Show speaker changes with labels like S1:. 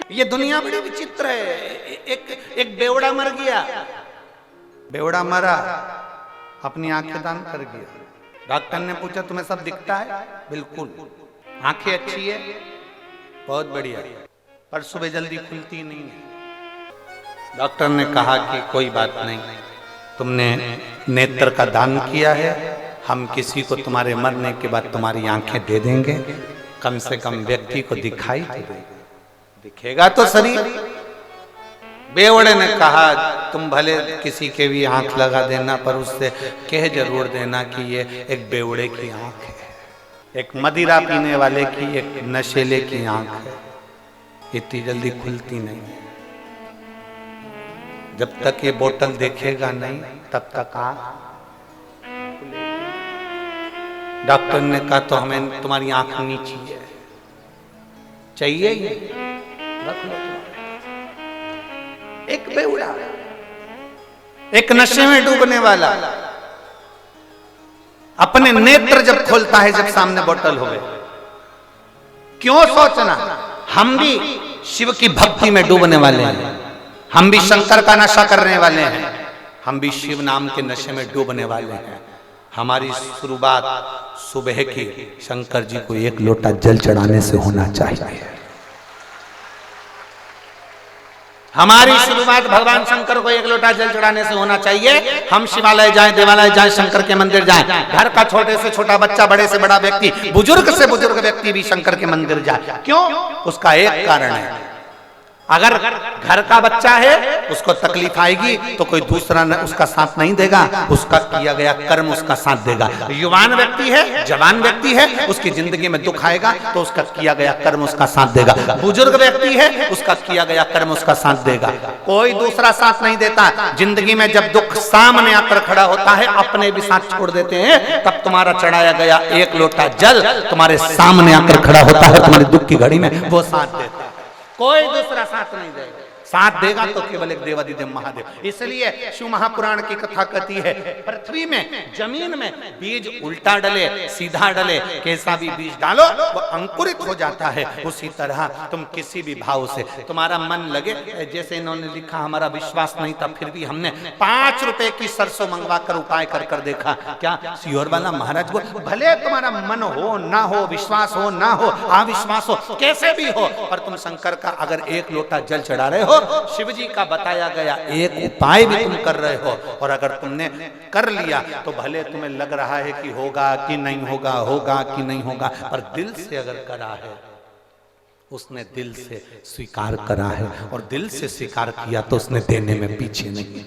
S1: ये दुनिया बड़ी विचित्र है। एक बेवड़ा मर गया, बेवड़ा मरा, अपनी आंखें दान कर गया। डॉक्टर ने पूछा तुम्हें सब दिखता है? बिल्कुल, आंखें अच्छी है, बहुत बढ़िया, पर सुबह जल्दी खुलती नहीं है। डॉक्टर ने कहा कि कोई बात नहीं, तुमने नेत्र का दान किया है, हम किसी को तुम्हारे मरने के बाद तुम्हारी आंखें दे देंगे, कम से कम व्यक्ति को दिखाई तो दे, दिखेगा तो शरीर। बेवड़े ने कहा तुम भले किसी के भी आंख लगा देना, पर उससे कह जरूर देना कि ये एक बेवड़े की आंख है, एक मदिरा पीने वाले की, एक नशेले की आंख है, इतनी जल्दी खुलती नहीं। जब तक ये बोतल देखेगा नहीं तब तक आंख। डॉक्टर ने कहा तो हमें तुम्हारी आंख नीची है, चाहिए ही रख लो। एक बेवड़ा, एक नशे में डूबने वाला, अपने नेत्र जब खोलता है जब सामने बोतल हो गए, क्यों सोचना हम भी शिव की भक्ति में डूबने वाले हैं, हम भी शंकर का नशा करने वाले हैं, हम भी शिव नाम के नशे में डूबने वाले हैं। हमारी शुरुआत सुबह की शंकर जी को एक लोटा जल चढ़ाने से होना चाहिए। हमारी शुरुआत भगवान शंकर को एक लोटा जल चढ़ाने से होना चाहिए। हम शिवालय जाएं, देवालय जाएं, शंकर के मंदिर जाएं, घर का छोटे से छोटा बच्चा, बड़े से बड़ा व्यक्ति, बुजुर्ग से बुजुर्ग व्यक्ति भी शंकर के मंदिर जाए। क्यों? उसका एक कारण है, अगर घर का बच्चा है उसको तकलीफ आएगी तो कोई दूसरा उसका साथ नहीं देगा, उसका किया गया कर्म उसका साथ देगा। युवान व्यक्ति है, जवान व्यक्ति है, उसकी जिंदगी में दुख आएगा तो उसका किया गया कर्म उसका साथ देगा। बुजुर्ग व्यक्ति है, उसका किया गया कर्म उसका साथ देगा, कोई दूसरा साथ नहीं देता। जिंदगी में जब दुख सामने आकर खड़ा होता है, अपने भी साथ छोड़ देते हैं, तब तुम्हारा चढ़ाया गया एक लोटा जल तुम्हारे सामने आकर खड़ा होता है, तुम्हारी दुख की घड़ी में वो साथ देता है, कोई दूसरा साथ नहीं देगा। साथ देगा तो केवल एक देवादिदेव महादेव। इसलिए शिव महापुराण की कथा कहती है, पृथ्वी में, जमीन में बीज उल्टा डले सीधा डले, कैसा भी बीज डालो वो अंकुरित हो जाता है। उसी तरह तुम किसी भी भाव से तुम्हारा मन लगे, जैसे इन्होंने लिखा हमारा विश्वास नहीं था फिर भी हमने 5 रुपए की सरसों मंगवा कर उपाय कर कर देखा। क्या सियोर वाला महाराज बोल, भले तुम्हारा मन हो ना हो, विश्वास हो ना हो, अविश्वास हो, कैसे भी हो, पर तुम शंकर का अगर एक लोटा जल चढ़ा रहे हो, शिव जी का बताया गया एक उपाय भी तुम कर रहे हो, और अगर तुमने कर लिया तो भले तुम्हें लग रहा है कि होगा कि नहीं होगा, होगा कि नहीं होगा, पर दिल से अगर करा है, उसने दिल से स्वीकार करा है, और दिल से स्वीकार किया तो उसने देने में पीछे नहीं।